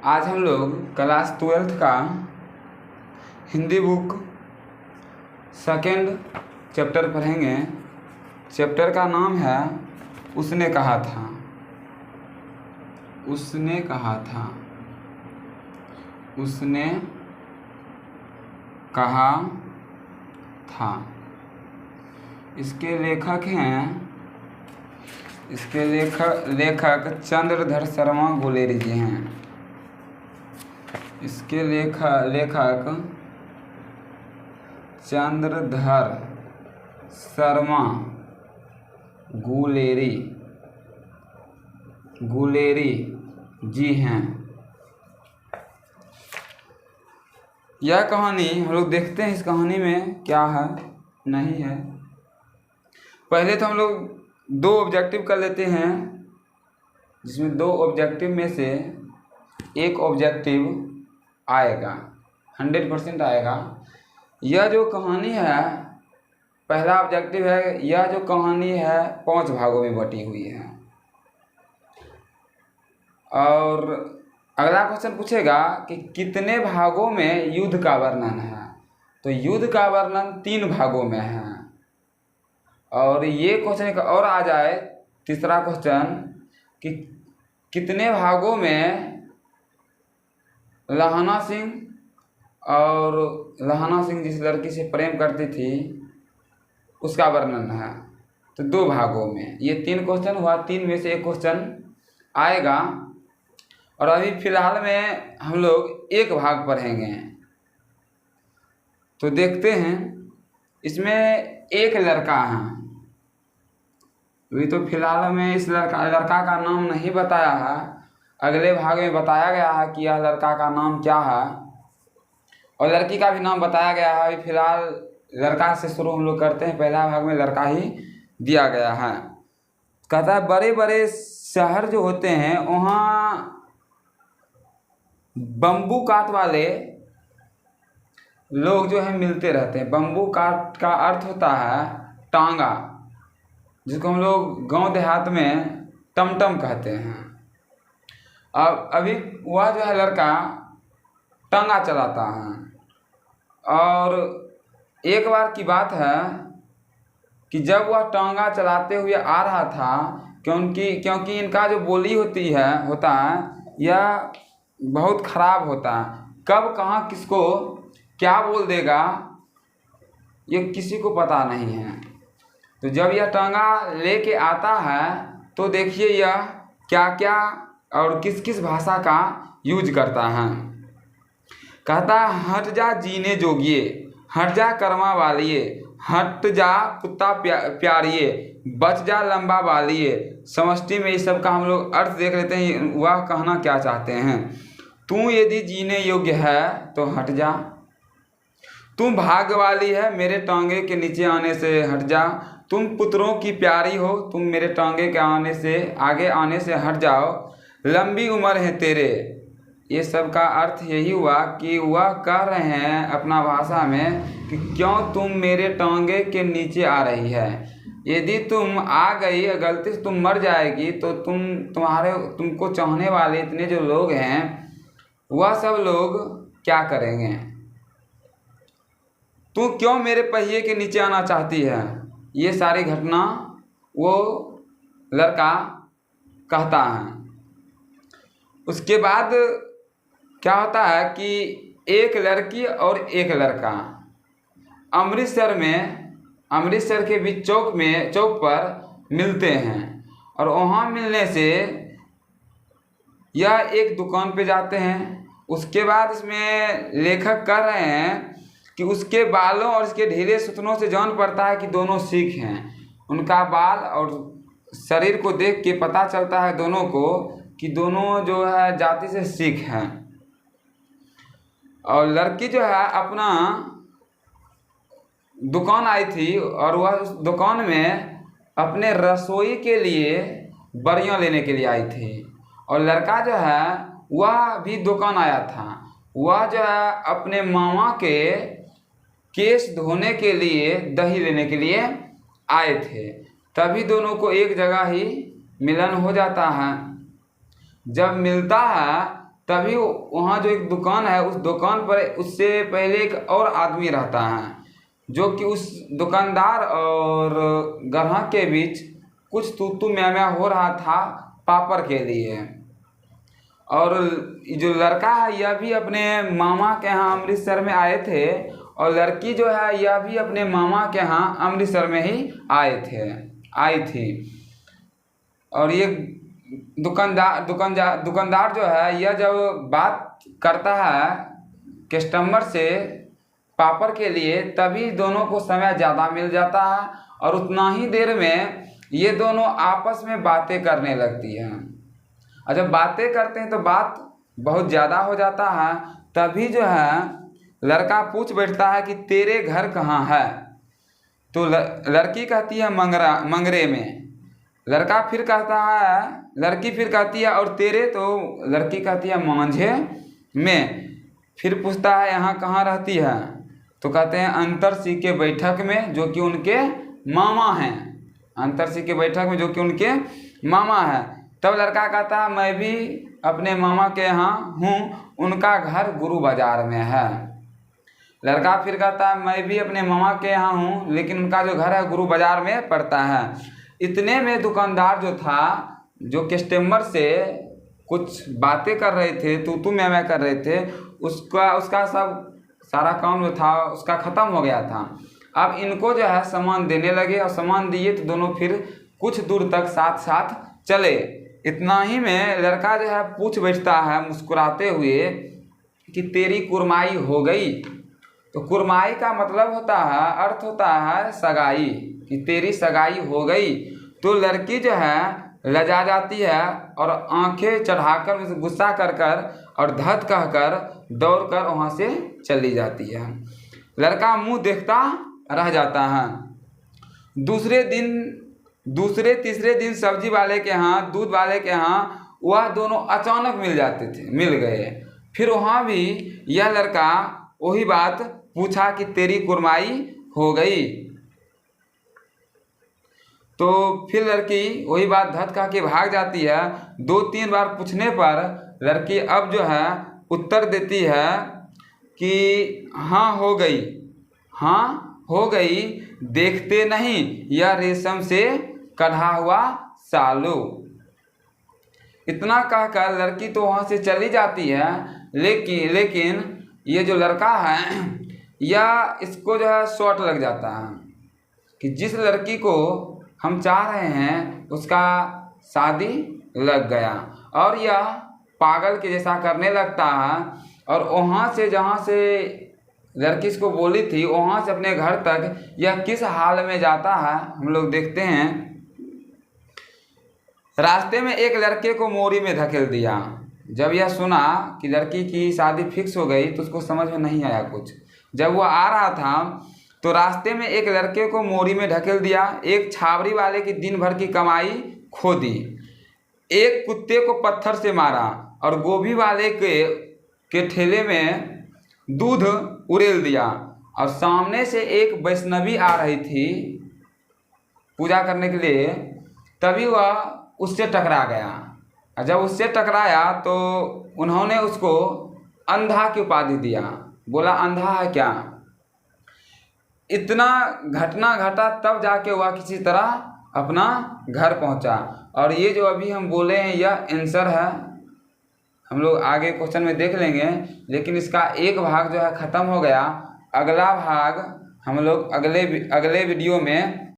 आज हम लोग क्लास 12th का हिंदी बुक सेकेंड चैप्टर पढ़ेंगे। चैप्टर का नाम है उसने कहा था। उसने कहा था। उसने कहा था। इसके लेखक चंद्रधर शर्मा गुलेरी जी हैं। इसके लेखक चंद्रधर शर्मा गुलेरी जी हैं। यह कहानी हम लोग देखते हैं इस कहानी में क्या है नहीं है। पहले तो हम लोग दो ऑब्जेक्टिव कर लेते हैं, जिसमें दो ऑब्जेक्टिव में से एक ऑब्जेक्टिव आएगा, 100% आएगा। यह जो कहानी है, पहला ऑब्जेक्टिव है, यह जो कहानी है 5 भागों में बटी हुई है। और अगला क्वेश्चन पूछेगा कि कितने भागों में युद्ध का वर्णन है। तो युद्ध का वर्णन 3 भागों में है। और ये क्वेश्चन एक और आ जाए, तीसरा क्वेश्चन, कि कितने भागों में लहाना सिंह जिस लड़की से प्रेम करती थी उसका वर्णन है। तो 2 भागों में। ये 3 क्वेश्चन हुआ, 3 में से एक क्वेश्चन आएगा। और अभी फिलहाल में हम लोग एक भाग पढ़ेंगे। तो देखते हैं, इसमें एक लड़का है। अभी तो फिलहाल में इस लड़का का नाम नहीं बताया है। अगले भाग में बताया गया है कि यह लड़का का नाम क्या है, और लड़की का भी नाम बताया गया है। अभी फिलहाल लड़का से शुरू हम लोग करते हैं। पहला भाग में लड़का ही दिया गया है। कहता है बड़े बड़े शहर जो होते हैं वहाँ बम्बू काट वाले लोग जो है मिलते रहते हैं। बम्बू काट का अर्थ होता है टांगा, जिसको हम लोग गांव देहात में टमटम कहते हैं। अब अभी वह जो है लड़का टांगा चलाता है। और एक बार की बात है कि जब वह टांगा चलाते हुए आ रहा था, क्योंकि इनका जो बोली होता है यह बहुत ख़राब होता है। कब कहाँ किसको क्या बोल देगा ये किसी को पता नहीं है। तो जब यह टांगा लेके आता है तो देखिए यह क्या क्या और किस किस भाषा का यूज करता है। कहता है हट जा जीने जोगिए, हट जा कर्मा वालिए, हट जा कुत्ता प्यारिए, बच जा लंबा वालिए। समष्टि में इस सब का हम लोग अर्थ देख लेते हैं, वह कहना क्या चाहते हैं। तू यदि जीने योग्य है तो हट जा, तू भाग वाली है मेरे टांगे के नीचे आने से हट जा, तुम पुत्रों की प्यारी हो तुम मेरे टांगे के आगे आने से हट जाओ, लंबी उम्र है तेरे। ये सब का अर्थ यही हुआ कि वह कह रहे हैं अपना भाषा में कि क्यों तुम मेरे टांगे के नीचे आ रही है। यदि तुम आ गई, गलती से तुम मर जाएगी तो तुमको चाहने वाले इतने जो लोग हैं वह सब लोग क्या करेंगे। तू क्यों मेरे पहिए के नीचे आना चाहती है। ये सारी घटना वो लड़का कहता है। उसके बाद क्या होता है कि एक लड़की और एक लड़का अमृतसर के बीच चौक पर मिलते हैं। और वहाँ मिलने से यह एक दुकान पे जाते हैं। उसके बाद इसमें लेखक कह रहे हैं कि उसके बालों और इसके ढीले सुतनों से जान पड़ता है कि दोनों सिख हैं। उनका बाल और शरीर को देख के पता चलता है दोनों को कि दोनों जो है जाति से सिख हैं। और लड़की जो है अपना दुकान आई थी और वह उस दुकान में अपने रसोई के लिए बरियां लेने के लिए आई थी। और लड़का जो है वह भी दुकान आया था। वह जो है अपने मामा के केश धोने के लिए दही लेने के लिए आए थे। तभी दोनों को एक जगह ही मिलन हो जाता है। जब मिलता है तभी वहाँ जो एक दुकान है उस दुकान पर उससे पहले एक और आदमी रहता है, जो कि उस दुकानदार और ग्राहक के बीच कुछ तू मैं हो रहा था पापड़ के लिए। और जो लड़का है यह भी अपने मामा के यहाँ अमृतसर में आए थे, और लड़की जो है यह भी अपने मामा के यहाँ अमृतसर में ही आई थी। और ये दुकानदार जो है यह जब बात करता है कस्टमर से पापड़ के लिए, तभी दोनों को समय ज़्यादा मिल जाता है और उतना ही देर में ये दोनों आपस में बातें करने लगती हैं। और जब बातें करते हैं तो बात बहुत ज़्यादा हो जाता है। तभी जो है लड़का पूछ बैठता है कि तेरे घर कहाँ है। तो लड़की कहती है मंगरे में। लड़की फिर कहती है और तेरे, तो लड़की कहती है मांझे में। फिर पूछता है यहाँ कहाँ रहती है, तो कहते हैं अंतरसी के बैठक में, जो कि उनके मामा हैं। अंतरसी के बैठक में जो कि उनके मामा हैं। तब लड़का कहता है मैं भी अपने मामा के यहाँ हूँ, उनका घर गुरु बाजार में है। लड़का फिर कहता है मैं भी अपने मामा के यहाँ हूँ, लेकिन उनका जो घर है गुरु बाजार में पड़ता है। इतने में दुकानदार जो था, जो कस्टमर से कुछ बातें कर रहे थे, तू मैं कर रहे थे, उसका सब सारा काम जो था उसका ख़त्म हो गया था। अब इनको जो है सामान देने लगे, और सामान दिए तो दोनों फिर कुछ दूर तक साथ साथ चले। इतना ही में लड़का जो है पूछ बैठता है मुस्कुराते हुए कि तेरी कुरमाई हो गई। तो कुरमाई का मतलब होता है, अर्थ होता है सगाई, कि तेरी सगाई हो गई। तो लड़की जो है लजा जाती है और आंखें चढ़ाकर गुस्सा कर और धत कहकर दौड़कर वहाँ से चली जाती है। लड़का मुंह देखता रह जाता है। दूसरे तीसरे दिन सब्जी वाले के यहाँ, दूध वाले के यहाँ वह दोनों अचानक मिल गए। फिर वहाँ भी यह लड़का वही बात पूछा कि तेरी कुरमाई हो गई। तो फिर लड़की वही बात धत कह के भाग जाती है। 2-3 बार पूछने पर लड़की अब जो है उत्तर देती है कि हाँ हो गई, देखते नहीं यह रेशम से कढ़ा हुआ सालू। इतना कहकर लड़की तो वहाँ से चली जाती है। लेकिन ये जो लड़का है यह इसको जो है शॉट लग जाता है कि जिस लड़की को हम चाह रहे हैं उसका शादी लग गया, और यह पागल के जैसा करने लगता है। और वहाँ से जहाँ से लड़की इसको बोली थी वहाँ से अपने घर तक यह किस हाल में जाता है हम लोग देखते हैं। रास्ते में एक लड़के को मोरी में धकेल दिया। जब यह सुना कि लड़की की शादी फिक्स हो गई तो उसको समझ में नहीं आया कुछ। जब वो आ रहा था तो रास्ते में एक लड़के को मोरी में ढकेल दिया। एक छावरी वाले की दिन भर की कमाई खो दी। एक कुत्ते को पत्थर से मारा, और गोभी वाले के ठेले में दूध उड़ेल दिया। और सामने से एक वैष्णवी आ रही थी पूजा करने के लिए, तभी वह उससे टकरा गया। और जब उससे टकराया तो उन्होंने उसको अंधा की उपाधि दिया। बोला अंधा है क्या। इतना घटना घटा तब जाके वह किसी तरह अपना घर पहुंचा। और ये जो अभी हम बोले हैं यह आंसर है, हम लोग आगे क्वेश्चन में देख लेंगे। लेकिन इसका एक भाग जो है ख़त्म हो गया। अगला भाग हम लोग अगले वीडियो में